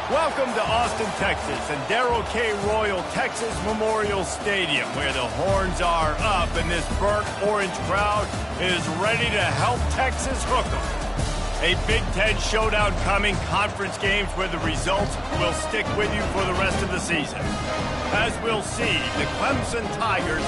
Welcome to Austin, Texas, and Darrell K. Royal Texas Memorial Stadium, where the horns are up and this burnt orange crowd is ready to help Texas hook 'em. A Big Ten showdown coming, conference games where the results will stick with you for the rest of the season. As we'll see, the Clemson Tigers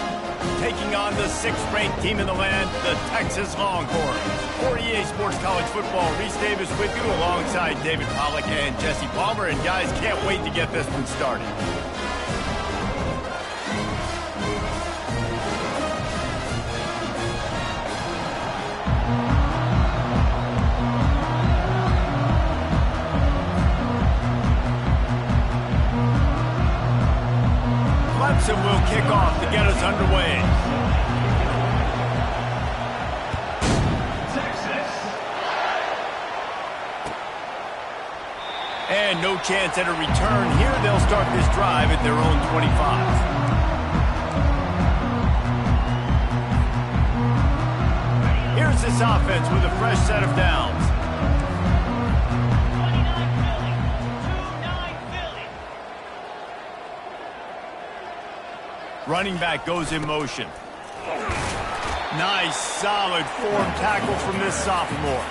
taking on the 6th-ranked team in the land, the Texas Longhorns. For EA Sports College Football, Reese Davis with you alongside David Pollack and Jesse Palmer. And guys, can't wait to get this one started. Clemson will kick off to get us underway. And no chance at a return here. They'll start this drive at their own 25. Here's this offense with a fresh set of downs. Running back goes in motion. Nice, solid form tackle from this sophomore.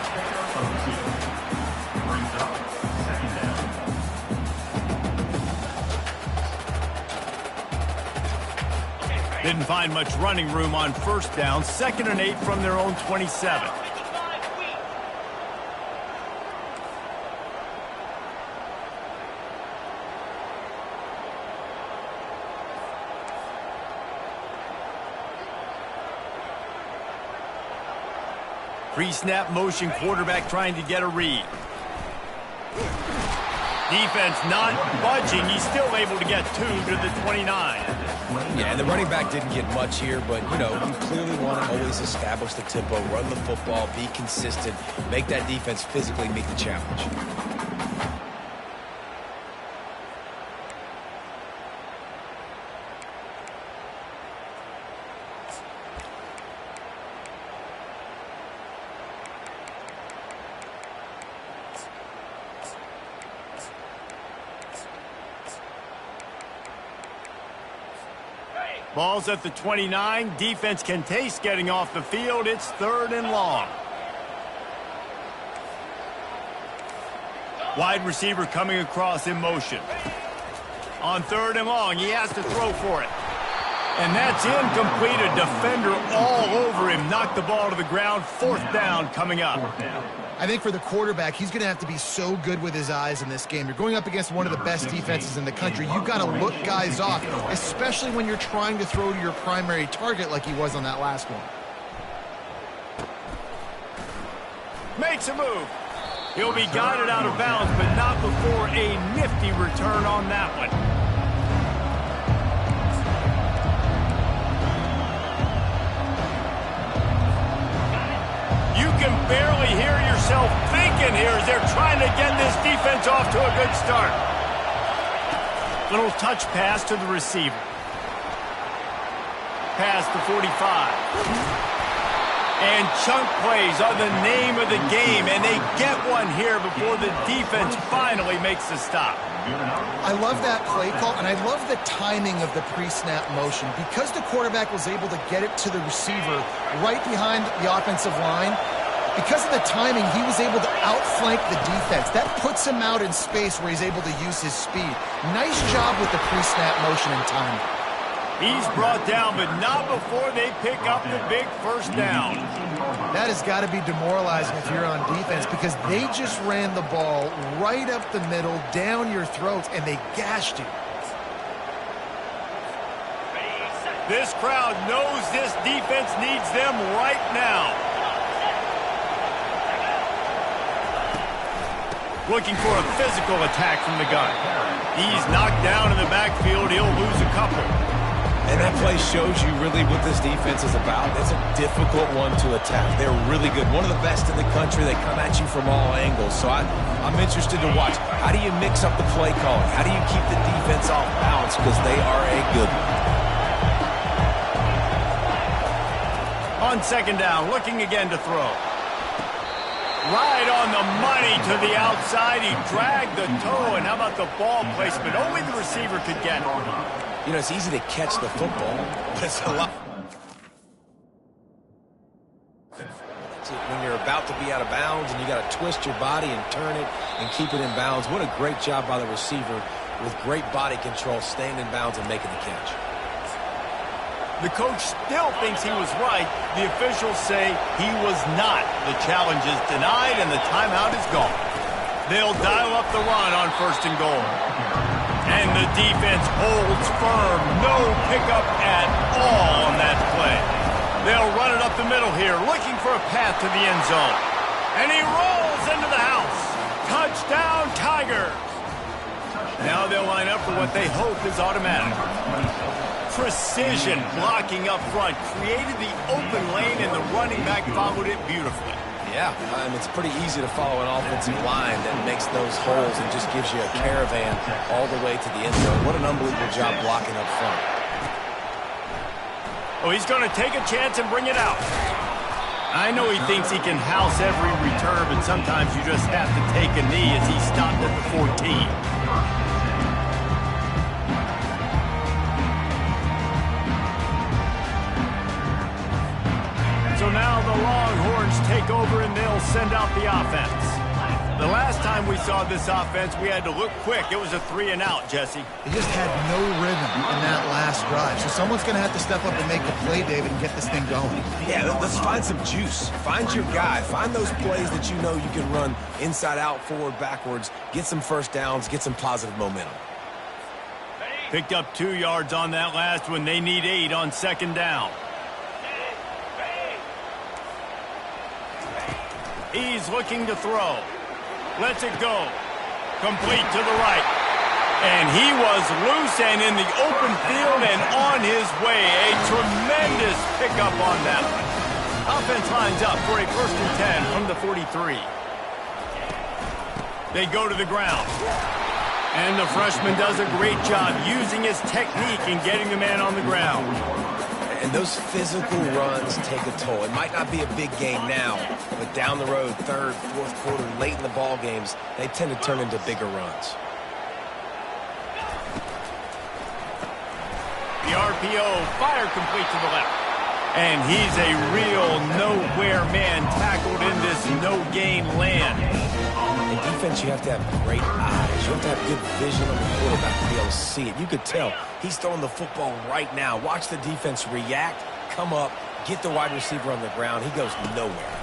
Didn't find much running room on first down. 2nd and 8 from their own 27. Pre-snap motion, quarterback trying to get a read. Defense not budging. He's still able to get 2 to the 29. Yeah, and the running back didn't get much here, but, you know, you clearly want to always establish the tempo, run the football, be consistent, make that defense physically meet the challenge. Ball's at the 29. Defense can taste getting off the field. It's 3rd and long. Wide receiver coming across in motion. On 3rd and long, he has to throw for it. And that's incomplete. A defender all over him. Knocked the ball to the ground. 4th down coming up. I think for the quarterback, he's going to have to be so good with his eyes in this game. You're going up against one of the best defenses in the country. You've got to look guys off, especially when you're trying to throw to your primary target like he was on that last one. Makes a move. He'll be guided out of bounds, but not before a nifty return on that one. You can barely hear yourself thinking here as they're trying to get this defense off to a good start. Little touch pass to the receiver. Past the 45. And chunk plays are the name of the game, and they get one here before the defense finally makes the stop. I love that play call, and I love the timing of the pre-snap motion. Because the quarterback was able to get it to the receiver right behind the offensive line, because of the timing, he was able to outflank the defense. That puts him out in space where he's able to use his speed. Nice job with the pre-snap motion and timing. He's brought down, but not before they pick up the big 1st down. That has got to be demoralizing if you're on defense, because they just ran the ball right up the middle, down your throats, and they gashed you. This crowd knows this defense needs them right now. Looking for a physical attack from the gun. He's knocked down in the backfield. He'll lose a couple. And that play shows you really what this defense is about. It's a difficult one to attack. They're really good. One of the best in the country. They come at you from all angles. So I'm interested to watch. How do you mix up the play calling? How do you keep the defense off balance? Because they are a good one. On 2nd down, looking again to throw. Right on the money to the outside. He dragged the toe, and how about the ball placement? Only the receiver could get it. You know, it's easy to catch the football, but it's a lot. When you're about to be out of bounds and you got to twist your body and turn it and keep it in bounds. What a great job by the receiver with great body control, staying in bounds and making the catch. The coach still thinks he was right. The officials say he was not. The challenge is denied and the timeout is gone. They'll dial up the run on 1st and goal. And the defense holds firm. No pickup at all on that play. They'll run it up the middle here, looking for a path to the end zone. And he rolls into the house. Touchdown, Tigers. Now they'll line up for what they hope is automatic. Precision blocking up front created the open lane, and the running back followed it beautifully. Yeah, it's pretty easy to follow an offensive line that makes those holes and just gives you a caravan all the way to the end zone. What an unbelievable job blocking up front. Oh, he's going to take a chance and bring it out. I know he thinks he can house every return, but sometimes you just have to take a knee as he stopped at the 14. So now the Longhorns take over and they'll send out the offense. The last time we saw this offense, we had to look quick. It was a 3-and-out, Jesse. They just had no rhythm in that last drive. So someone's going to have to step up and make a play, David, and get this thing going. Yeah, let's find some juice. Find your guy. Find those plays that you know you can run inside out, forward, backwards. Get some first downs. Get some positive momentum. Picked up 2 yards on that last one. They need 8 on 2nd down. He's looking to throw. Lets it go. Complete to the right. And he was loose and in the open field and on his way. A tremendous pickup on that one. Offense lines up for a 1st and 10 from the 43. They go to the ground. And the freshman does a great job using his technique and getting the man on the ground. And those physical runs take a toll. It might not be a big game now, but down the road, 3rd, 4th quarter, late in the ball games, they tend to turn into bigger runs. The RPO, fire complete to the left. And he's a real nowhere man tackled in this no-gain land. In defense, you have to have great eyes. You have to have good vision on the quarterback to be able to see it. You could tell he's throwing the football right now. Watch the defense react, come up, get the wide receiver on the ground. He goes nowhere.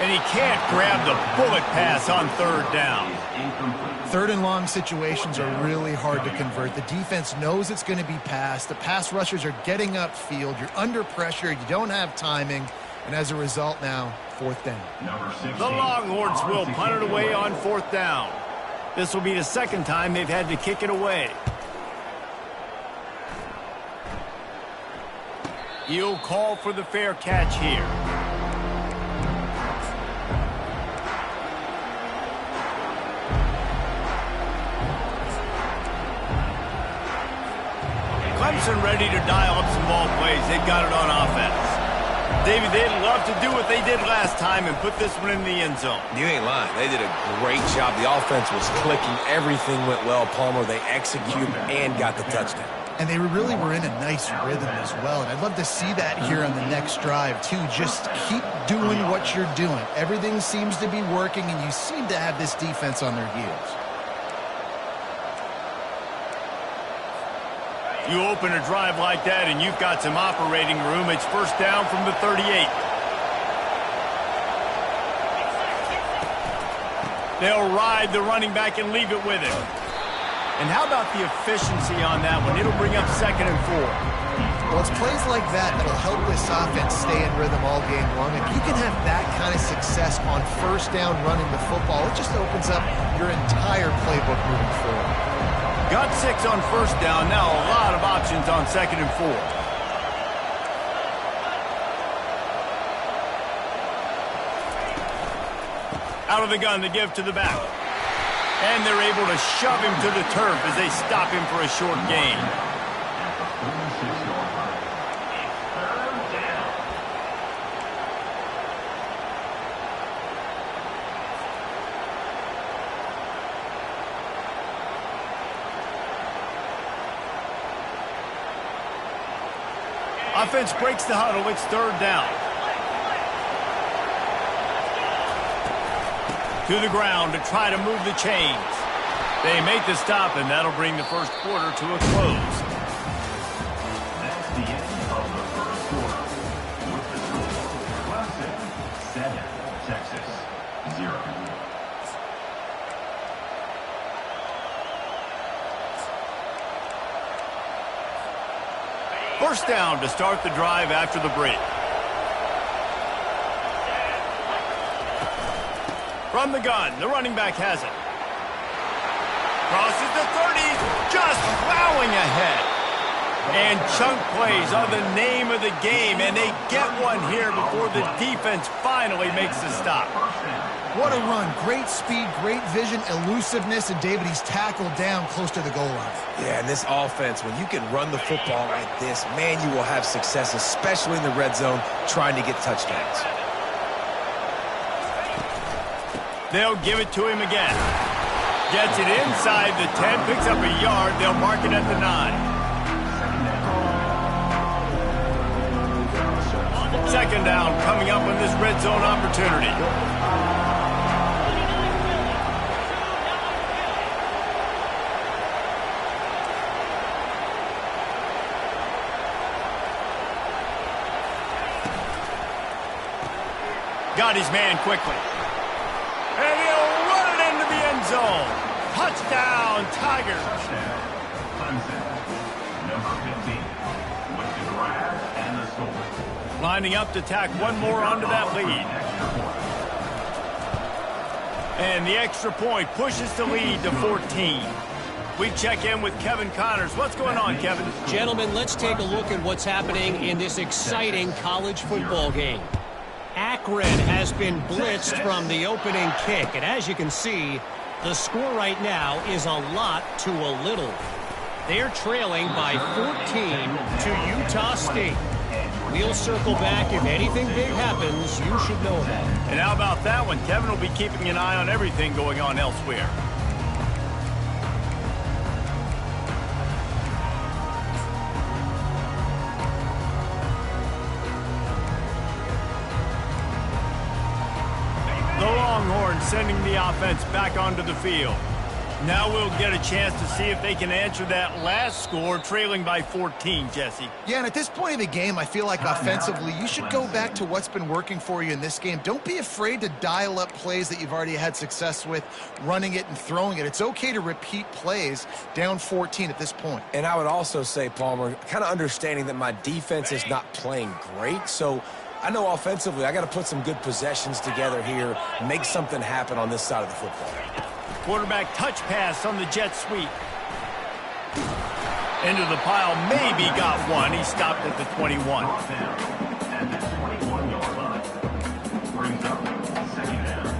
And he can't grab the bullet pass on 3rd down. 3rd and long situations are really hard to convert. The defense knows it's going to be passed. The pass rushers are getting upfield. You're under pressure. You don't have timing. And as a result now, 4th down. The Longhorns will punt it away on 4th down. This will be the 2nd time they've had to kick it away. He'll call for the fair catch here. Clemson ready to dial up some ball plays. They've got it on offense. David, they'd love to do what they did last time and put this one in the end zone. You ain't lying. They did a great job. The offense was clicking. Everything went well. Palmer, they executed and got the touchdown. And they really were in a nice rhythm as well. And I'd love to see that here on the next drive, too. Just keep doing what you're doing. Everything seems to be working, and you seem to have this defense on their heels. You open a drive like that and you've got some operating room. It's 1st down from the 38. They'll ride the running back and leave it with him. And how about the efficiency on that one? It'll bring up 2nd and 4. Well, it's plays like that that'll help this offense stay in rhythm all game long. If you can have that kind of success on 1st down running the football, it just opens up your entire playbook moving forward. Got 6 on 1st down. Now a lot of options on 2nd and 4. Out of the gun to give to the back. And they're able to shove him to the turf as they stop him for a short gain. Offense breaks the huddle. It's third down. To the ground to try to move the chains. They make the stop, and that'll bring the first quarter to a close. That's the end of the first quarter. With the score, Clemson 7, Texas 0. First down to start the drive after the break. From the gun, the running back has it. Crosses the 30, just plowing ahead. And chunk plays are the name of the game, and they get one here before the defense finally makes the stop. What a run. Great speed, great vision, elusiveness, and David, he's tackled down close to the goal line. Yeah, and this offense, when you can run the football like this, man, you will have success, especially in the red zone, trying to get touchdowns. They'll give it to him again. Gets it inside the 10, picks up a yard. They'll mark it at the 9. Second down coming up on this red zone opportunity. Got his man quickly. And he'll run it into the end zone. Touchdown, Tigers. Number 15 with the grab and the score. Lining up to tack one more onto that lead. And the extra point pushes the lead to 14. We check in with Kevin Connors. What's going on, Kevin? Gentlemen, let's take a look at what's happening in this exciting college football game. Akron has been blitzed from the opening kick, and as you can see, the score right now is a lot to a little. They're trailing by 14 to Utah State. We'll circle back if anything big happens you should know about. And how about that one? Kevin will be keeping an eye on everything going on elsewhere. The Longhorns sending the offense back onto the field. Now we'll get a chance to see if they can answer that last score, trailing by 14, Jesse. Yeah, and at this point of the game, I feel like offensively, you should go back to what's been working for you in this game. Don't be afraid to dial up plays that you've already had success with, running it and throwing it. It's okay to repeat plays down 14 at this point. And I would also say, Palmer, kind of understanding that my defense is not playing great, so I know offensively I got to put some good possessions together here, make something happen on this side of the football. Quarterback touch pass on the jet sweep. Into the pile, maybe got one. He stopped at the 21. At the 21-yard line. Brings up second down.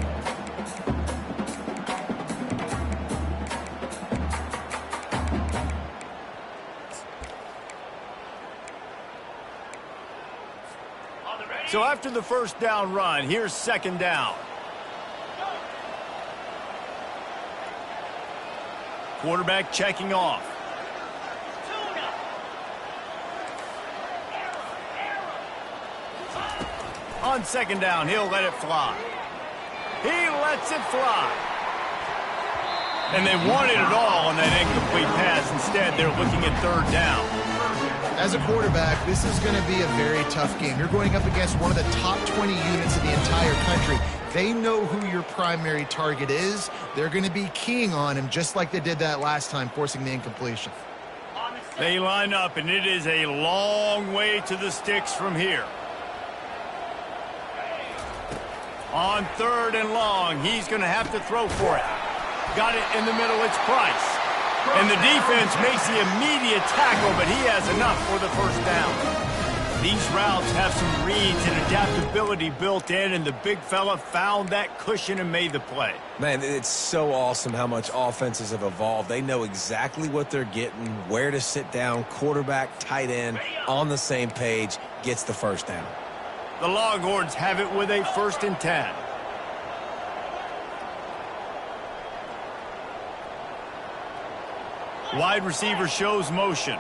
So after the first down run, here's second down. Quarterback checking off. On second down, he'll let it fly. He lets it fly. And they wanted it all on that incomplete pass. Instead, they're looking at third down. As a quarterback, this is going to be a very tough game. You're going up against one of the top 20 units in the entire country. They know who your primary target is. They're going to be keying on him just like they did that last time, forcing the incompletion. They line up, and it is a long way to the sticks from here. On third and long, he's going to have to throw for it. Got it in the middle, it's Price. And the defense makes the immediate tackle, but he has enough for the first down. These routes have some reads and adaptability built in, and the big fella found that cushion and made the play. Man, it's so awesome how much offenses have evolved. They know exactly what they're getting, where to sit down, quarterback, tight end, on the same page, gets the first down. The Longhorns have it with a 1st and 10. Wide receiver shows motion.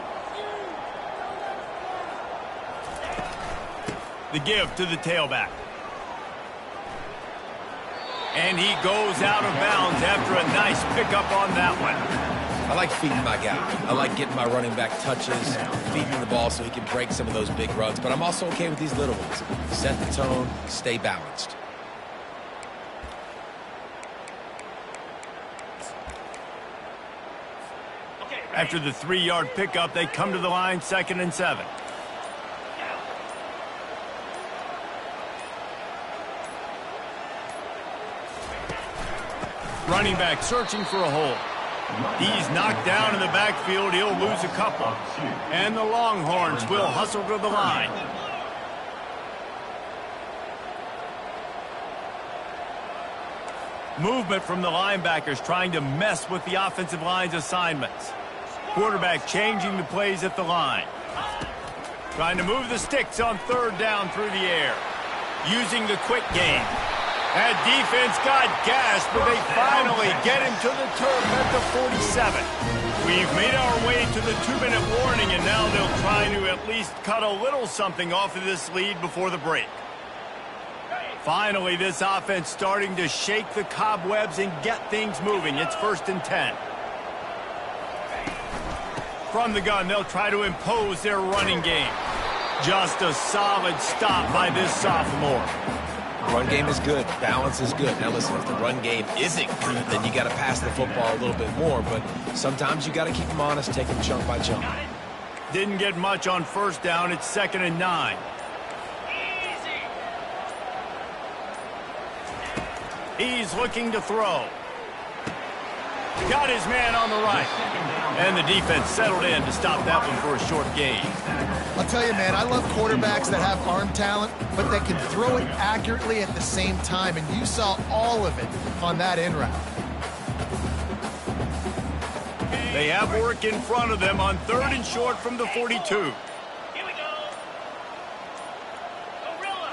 The give to the tailback. And he goes out of bounds after a nice pickup on that one. I like feeding my guy. I like getting my running back touches, feeding him the ball so he can break some of those big runs. But I'm also okay with these little ones. Set the tone, stay balanced. After the 3-yard pickup, they come to the line, 2nd and 7. Running back searching for a hole. He's knocked down in the backfield. He'll lose a couple. And the Longhorns will hustle to the line. Movement from the linebackers trying to mess with the offensive line's assignments. Quarterback changing the plays at the line. Trying to move the sticks on 3rd down through the air. Using the quick game. That defense got gashed, but they finally get him to the turf at the 47. We've made our way to the 2-minute warning, and now they'll try to at least cut a little something off of this lead before the break. Finally, this offense starting to shake the cobwebs and get things moving. It's 1st and 10. From the gun, they'll try to impose their running game. Just a solid stop by this sophomore. Run game is good. Balance is good. Now listen, if the run game isn't good, then you got to pass the football a little bit more. But sometimes you got to keep them honest, take them chunk by chunk. Didn't get much on 1st down. It's 2nd and 9. He's looking to throw. Got his man on the right. And the defense settled in to stop that one for a short gain. I'll tell you, man, I love quarterbacks that have arm talent, but that can throw it accurately at the same time, and you saw all of it on that in route. They have work in front of them on 3rd and short from the 42. Here we go. Gorilla.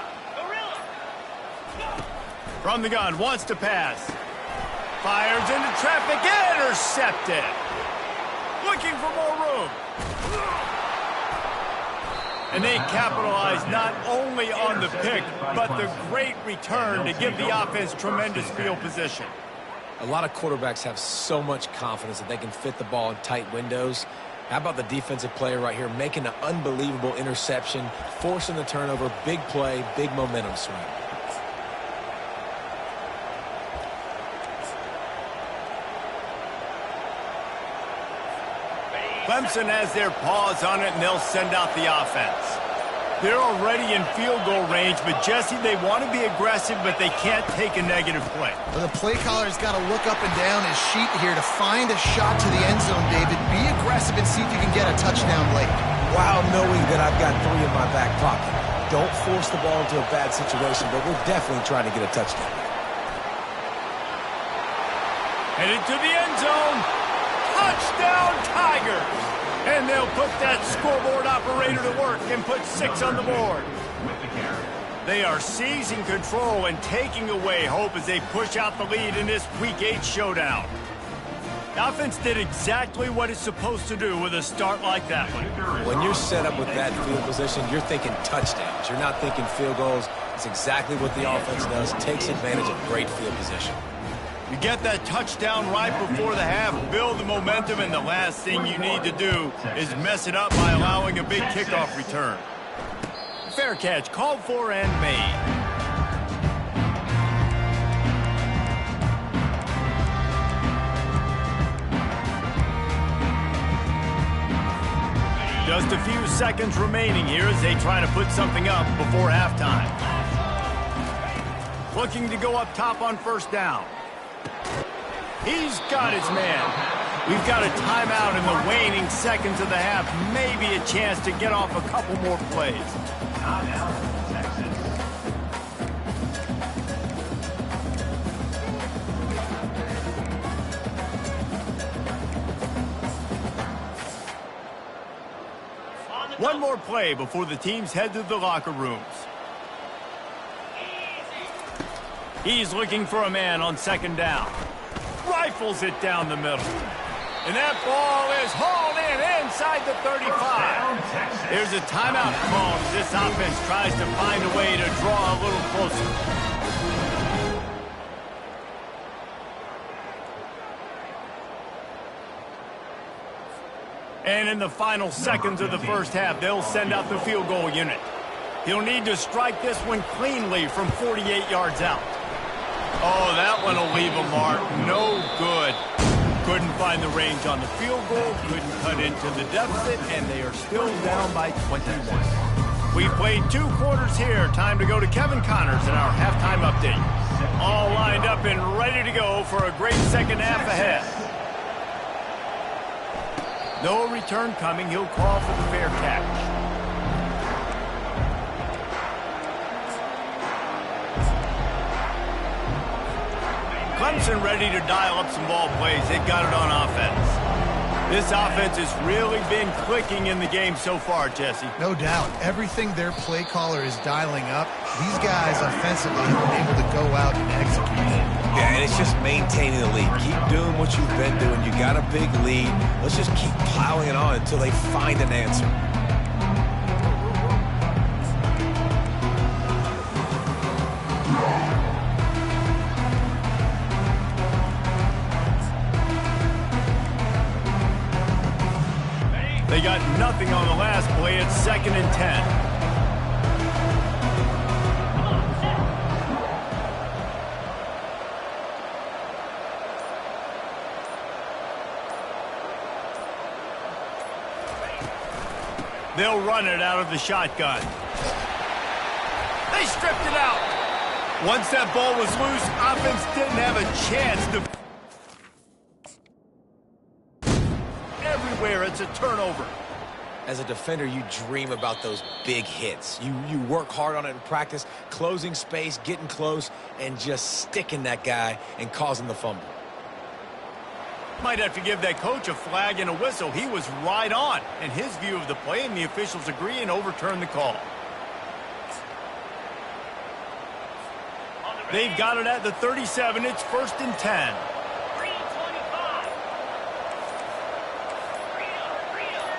From the gun, wants to pass. Fires into traffic, intercepted. Looking for more room. And they capitalize not only on the pick, but the great return to give the offense tremendous field position. A lot of quarterbacks have so much confidence that they can fit the ball in tight windows. How about the defensive player right here making an unbelievable interception, forcing the turnover, big play, big momentum swing. Clemson has their paws on it, and they'll send out the offense. They're already in field goal range, but Jesse, they want to be aggressive, but they can't take a negative play. Well, the play caller's got to look up and down his sheet here to find a shot to the end zone, David. Be aggressive and see if you can get a touchdown late. While knowing that I've got 3 in my back pocket. Don't force the ball into a bad situation, but we're definitely trying to get a touchdown. Headed to the end zone. Touchdown, Tigers! And they'll put that scoreboard operator to work and put 6 on the board. They are seizing control and taking away hope as they push out the lead in this Week 8 showdown. The offense did exactly what it's supposed to do with a start like that one. When you're set up with that field position, you're thinking touchdowns. You're not thinking field goals. It's exactly what the offense does. Takes advantage of great field position. You get that touchdown right before the half, build the momentum, and the last thing you need to do is mess it up by allowing a big kickoff return. Fair catch, called for and made. Just a few seconds remaining here as they try to put something up before halftime. Looking to go up top on 1st down. He's got his man. We've got a timeout in the waning seconds of the half. Maybe a chance to get off a couple more plays. One more play before the teams head to the locker rooms. He's looking for a man on 2nd down. Rifles it down the middle. And that ball is hauled in end inside the 35. There's a timeout called as this offense tries to find a way to draw a little closer. And in the final seconds of the first half, they'll send out the field goal unit. He'll need to strike this one cleanly from 48 yards out. Oh, that one will leave a mark. No good. Couldn't find the range on the field goal, couldn't cut into the deficit, and they are still down by 21. We've played 2 quarters here. Time to go to Kevin Connors in our halftime update. All lined up and ready to go for a great second half ahead. No return coming. He'll call for the fair catch. Clemson ready to dial up some ball plays. They got it on offense. This offense has really been clicking in the game so far, Jesse. No doubt. Everything their play caller is dialing up, these guys offensively have been able to go out and execute. Yeah, and it's just maintaining the lead. Keep doing what you've been doing. You got a big lead. Let's just keep plowing it on until they find an answer. They got nothing on the last play. It's 2nd and 10. They'll run it out of the shotgun. They stripped it out. Once that ball was loose, offense didn't have a chance to... Everywhere, it's a turnover. As a defender, you dream about those big hits. You work hard on it in practice, closing space, getting close, and just sticking that guy and causing the fumble. Might have to give that coach a flag and a whistle. He was right on in his view of the play, and the officials agree and overturn the call. They've got it at the 37. It's 1st and 10.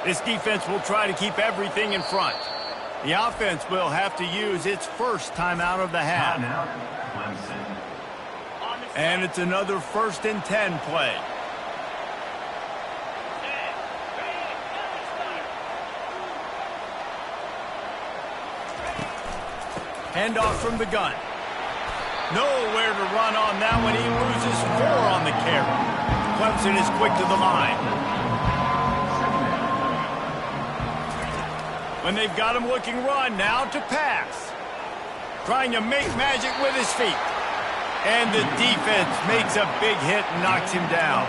This defense will try to keep everything in front. The offense will have to use its first timeout of the half. And it's another 1st and 10 play. Handoff from the gun. Nowhere to run on that one. He loses 4 on the carry. Clemson is quick to the line. When they've got him looking run, now to pass. Trying to make magic with his feet. And the defense makes a big hit and knocks him down.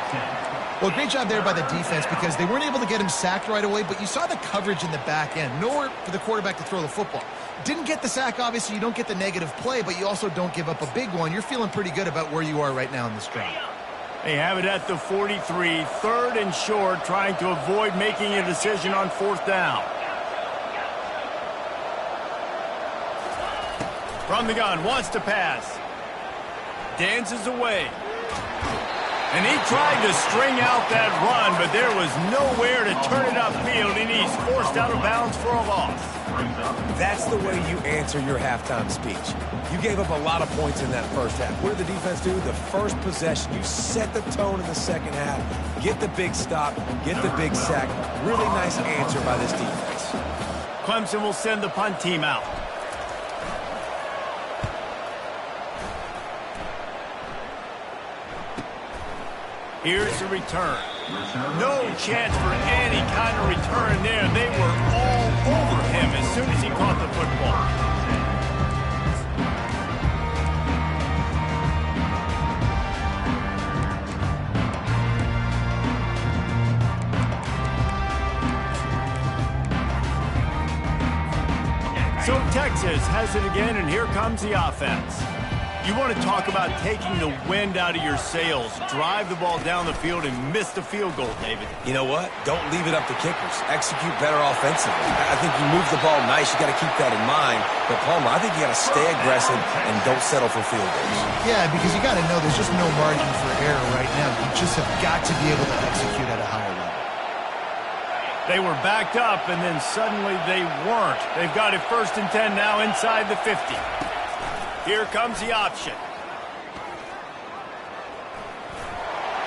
Well, great job there by the defense because they weren't able to get him sacked right away, but you saw the coverage in the back end. Nowhere for the quarterback to throw the football. Didn't get the sack, obviously. You don't get the negative play, but you also don't give up a big one. You're feeling pretty good about where you are right now in this drive. They have it at the 43, 3rd and short, trying to avoid making a decision on 4th down. From the gun, wants to pass. Dances away. And he tried to string out that run, but there was nowhere to turn it upfield, and he's forced out of bounds for a loss. That's the way you answer your halftime speech. You gave up a lot of points in that first half. What did the defense do? The first possession, you set the tone in the second half. Get the big stop, get the big sack. Really nice answer by this defense. Clemson will send the punt team out. Here's the return. No chance for any kind of return there. They were all over him as soon as he caught the football. So Texas has it again, and here comes the offense. You want to talk about taking the wind out of your sails. Drive the ball down the field and miss the field goal, David. You know what? Don't leave it up to kickers. Execute better offensively. I think you move the ball nice. You got to keep that in mind. But, Palmer, I think you got to stay aggressive and don't settle for field goals. Yeah, because you got to know there's just no margin for error right now. You just have got to be able to execute at a higher level. They were backed up, and then suddenly they weren't. They've got it 1st and 10 now inside the 50. Here comes the option.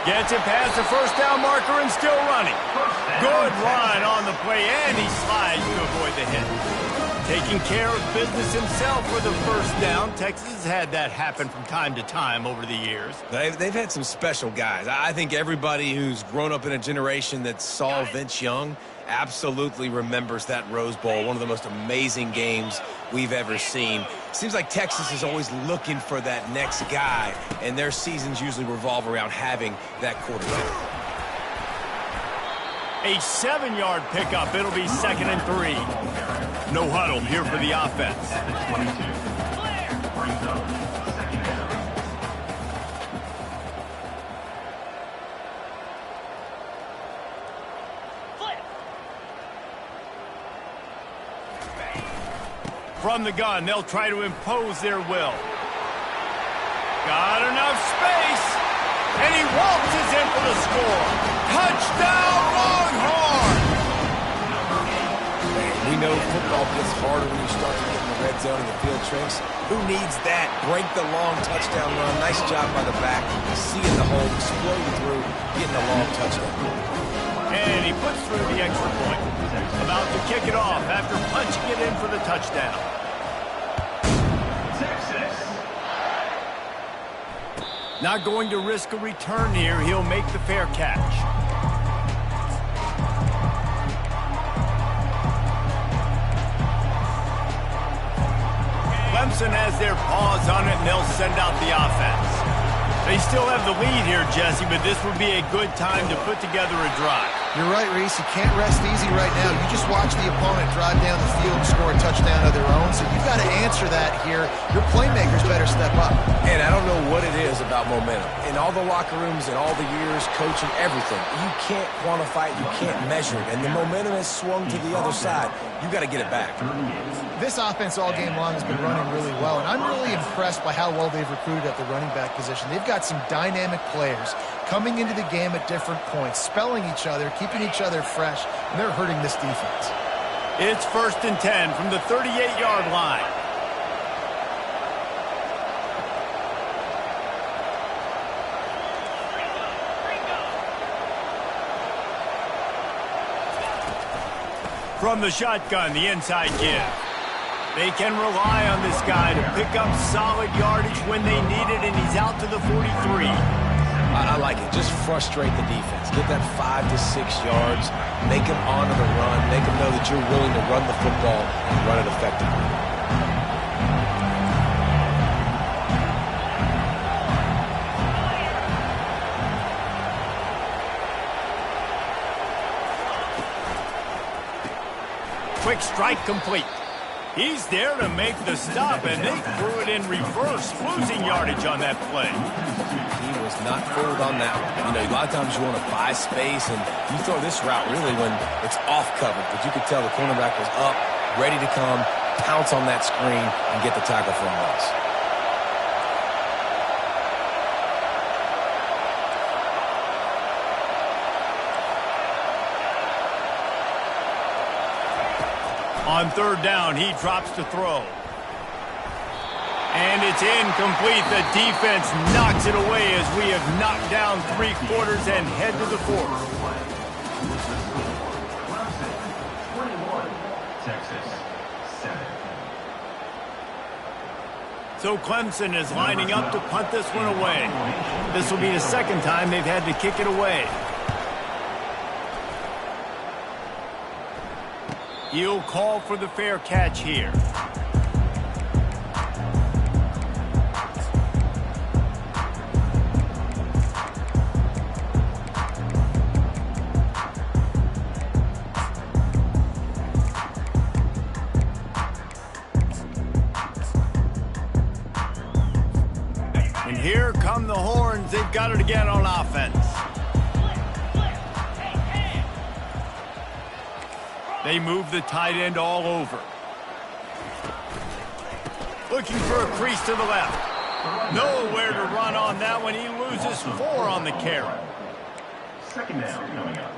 Gets it past the first down marker and still running. Good run on the play, and he slides to avoid the hit. Taking care of business himself for the first down. Texas has had that happen from time to time over the years. They've had some special guys. I think everybody who's grown up in a generation that saw Vince Young absolutely remembers that Rose Bowl, one of the most amazing games we've ever seen. Seems like Texas is always looking for that next guy, and their seasons usually revolve around having that quarterback. A 7-yard pickup. It'll be 2nd and 3. No huddle here for the offense. At the 22. Brings up 2nd down. From the gun, they'll try to impose their will. Got enough space, and he waltzes in for the score. Touchdown, Longhorn! We know football gets harder when you start to get in the red zone and the field tricks. Who needs that? Break the long touchdown run. Nice job by the back. Seeing the hole, exploding through, getting a long touchdown. And he puts through the extra point. About to kick it off after punching it in for the touchdown. Texas. Not going to risk a return here. He'll make the fair catch. Clemson has their paws on it, and they'll send out the offense. They still have the lead here, Jesse, but this would be a good time to put together a drive. You're right, Reese. You can't rest easy right now. You just watch the opponent drive down the field and score a touchdown of their own, so you've got to answer that here. Your playmakers better step up. And I don't know what it is about momentum. In all the locker rooms, in all the years, coaching, everything, you can't quantify it, you can't measure it. And the momentum has swung to the other side. You got to get it back. This offense all game long has been running really well, and I'm really impressed by how well they've recruited at the running back position. They've got some dynamic players coming into the game at different points, spelling each other, keeping each other fresh, and they're hurting this defense. It's 1st and 10 from the 38-yard line. From the shotgun, the inside give. They can rely on this guy to pick up solid yardage when they need it, and he's out to the 43. I like it. Just frustrate the defense. Get that 5 to 6 yards. Make them honor the run. Make them know that you're willing to run the football and run it effectively. Quick strike complete. He's there to make the stop, and they threw it in reverse, losing yardage on that play. He was not fooled on that one. You know, a lot of times you want to buy space, and you throw this route really when it's off covered. But you could tell the cornerback was up, ready to come, pounce on that screen, and get the tackle for a loss. On 3rd down, he drops to throw. And it's incomplete. The defense knocks it away as we have knocked down 3 quarters and head to the 4th. 21. Texas 7. So Clemson is lining up to punt this one away. This will be the 2nd time they've had to kick it away. He'll call for the fair catch here. And here come the Horns. They've got it again on offense. They move the tight end all over. Looking for a crease to the left. Nowhere to run on that one. He loses 4 on the carry. 2nd down coming up.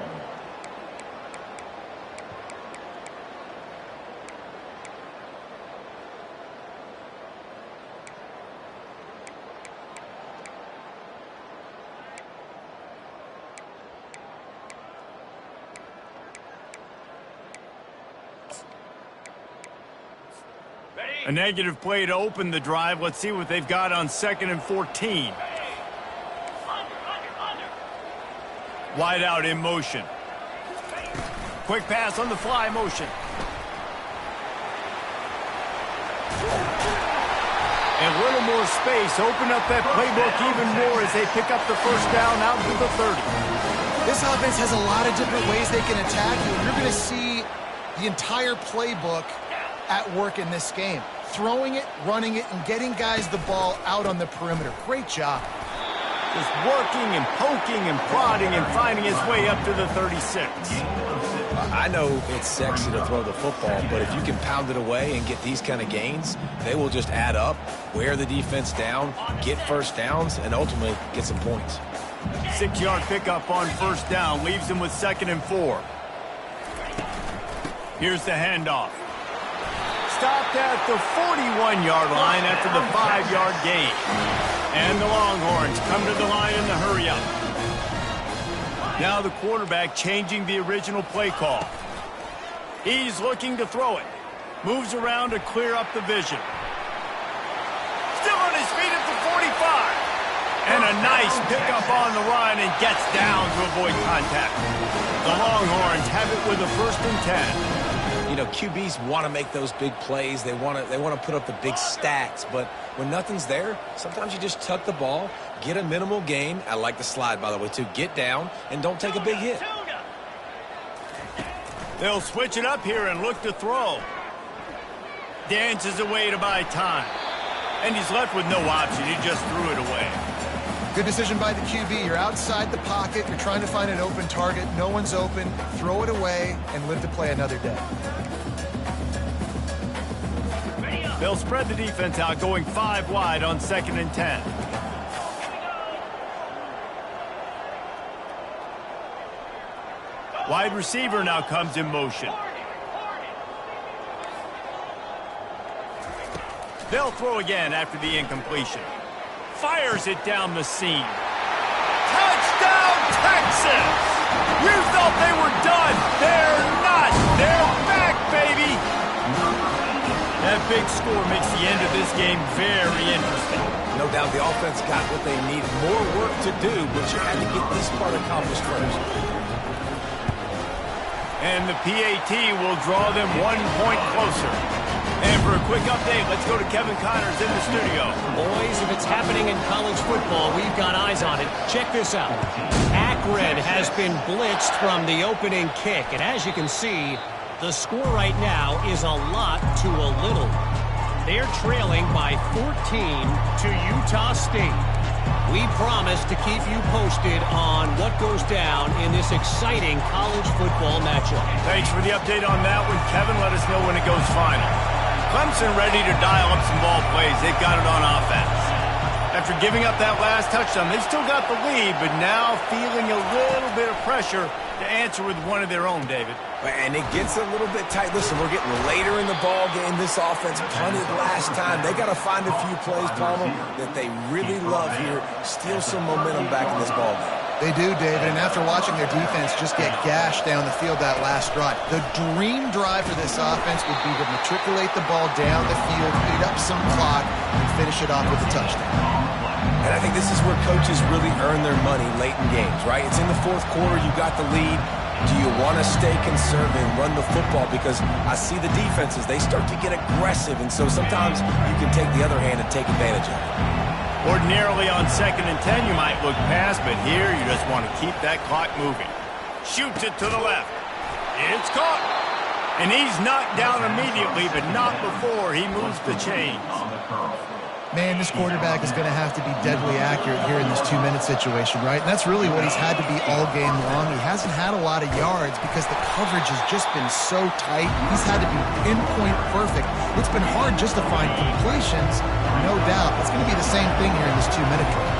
A negative play to open the drive. Let's see what they've got on 2nd and 14. Wide out in motion. Quick pass on the fly motion. And a little more space. Open up that playbook even more as they pick up the first down out to the 30. This offense has a lot of different ways they can attack you, and you're going to see the entire playbook at work in this game. Throwing it, running it, and getting guys the ball out on the perimeter. Great job. Just working and poking and prodding and finding his way up to the 36. I know it's sexy to throw the football, but if you can pound it away and get these kind of gains, they will just add up, wear the defense down, get first downs, and ultimately get some points. 6-yard pickup on first down leaves him with 2nd and 4. Here's the handoff. Stopped at the 41-yard line after the 5-yard gain. And the Longhorns come to the line in the hurry up. Now the quarterback changing the original play call. He's looking to throw it. Moves around to clear up the vision. Still on his feet at the 45. And a nice pickup on the run and gets down to avoid contact. The Longhorns have it with a 1st and 10. You know, QBs want to make those big plays. They want to put up the big stats. But when nothing's there, sometimes you just tuck the ball, get a minimal gain. I like the slide, by the way, too. Get down and don't take a big hit. They'll switch it up here and look to throw. Dances away to buy time. And he's left with no option. He just threw it away. Good decision by the QB. You're outside the pocket. You're trying to find an open target. No one's open. Throw it away and live to play another day. They'll spread the defense out, going 5 wide on 2nd and 10. Wide receiver now comes in motion. They'll throw again after the incompletion. Fires it down the seam. Touchdown, Texas! You thought they were done. They're not. They're back, baby. That big score makes the end of this game very interesting. No doubt the offense got what they need. More work to do, but you had to get this part accomplished first. And the PAT will draw them 1 point closer. And for a quick update, let's go to Kevin Connors in the studio. Boys, if it's happening in college football, we've got eyes on it. Check this out. Akron has been blitzed from the opening kick. And as you can see, the score right now is a lot to a little. They're trailing by 14 to Utah State. We promise to keep you posted on what goes down in this exciting college football matchup. Thanks for the update on that one, Kevin. Let us know when it goes final. Clemson ready to dial up some ball plays. They've got it on offense. After giving up that last touchdown, they've still got the lead, but now feeling a little bit of pressure to answer with one of their own, David. And it gets a little bit tight. Listen, we're getting later in the ball game. This offense punted last time. They got to find a few plays, Palmer, that they really love here. Steal some momentum back in this ball game. They do, David, and after watching their defense just get gashed down the field that last drive, the dream drive for this offense would be to matriculate the ball down the field, eat up some clock, and finish it off with a touchdown. And I think this is where coaches really earn their money late in games, right? It's in the 4th quarter. You got the lead. Do you want to stay conservative and run the football? Because I see the defenses, they start to get aggressive, and so sometimes you can take the other hand and take advantage of it. Ordinarily on 2nd and 10, you might look past, but here you just want to keep that clock moving. Shoots it to the left. It's caught. And he's knocked down immediately, but not before he moves the chains. Man, this quarterback is going to have to be deadly accurate here in this 2-minute situation, right? And that's really what he's had to be all game long. He hasn't had a lot of yards because the coverage has just been so tight. He's had to be pinpoint perfect. It's been hard just to find completions, no doubt. It's going to be the same thing here in this 2-minute drill.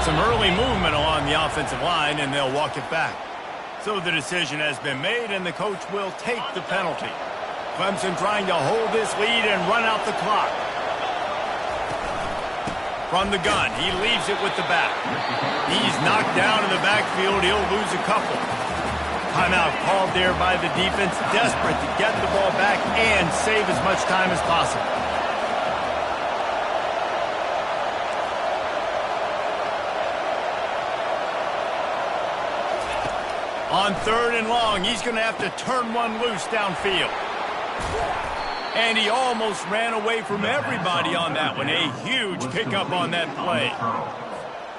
Some early movement along the offensive line, and they'll walk it back. So the decision has been made, and the coach will take the penalty. Clemson trying to hold this lead and run out the clock. From the gun, he leaves it with the back. He's knocked down in the backfield. He'll lose a couple. Timeout called there by the defense, desperate to get the ball back and save as much time as possible. On 3rd and long, he's going to have to turn one loose downfield. And he almost ran away from everybody on that one. A huge pickup on that play.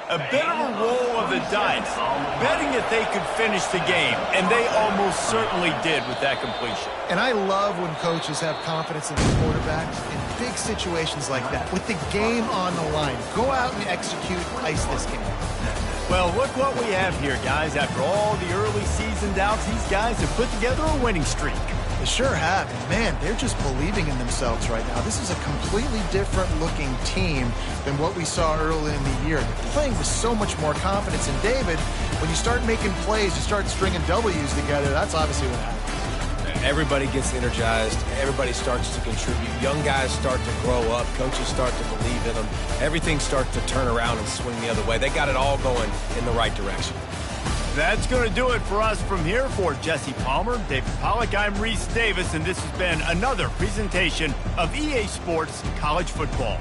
A bit of a roll of the dice, betting that they could finish the game, and they almost certainly did with that completion. And I love when coaches have confidence in the quarterback in big situations like that. With the game on the line, go out and execute, ice this game. Well, look what we have here, guys. After all the early season doubts, these guys have put together a winning streak. They sure have. And man, they're just believing in themselves right now. This is a completely different looking team than what we saw early in the year. They're playing with so much more confidence. And David, when you start making plays, you start stringing W's together, that's obviously what happens. Everybody gets energized. Everybody starts to contribute. Young guys start to grow up. Coaches start to believe in them. Everything starts to turn around and swing the other way. They got it all going in the right direction. That's going to do it for us from here. For Jesse Palmer, David Pollack, I'm Reese Davis, and this has been another presentation of EA Sports College Football.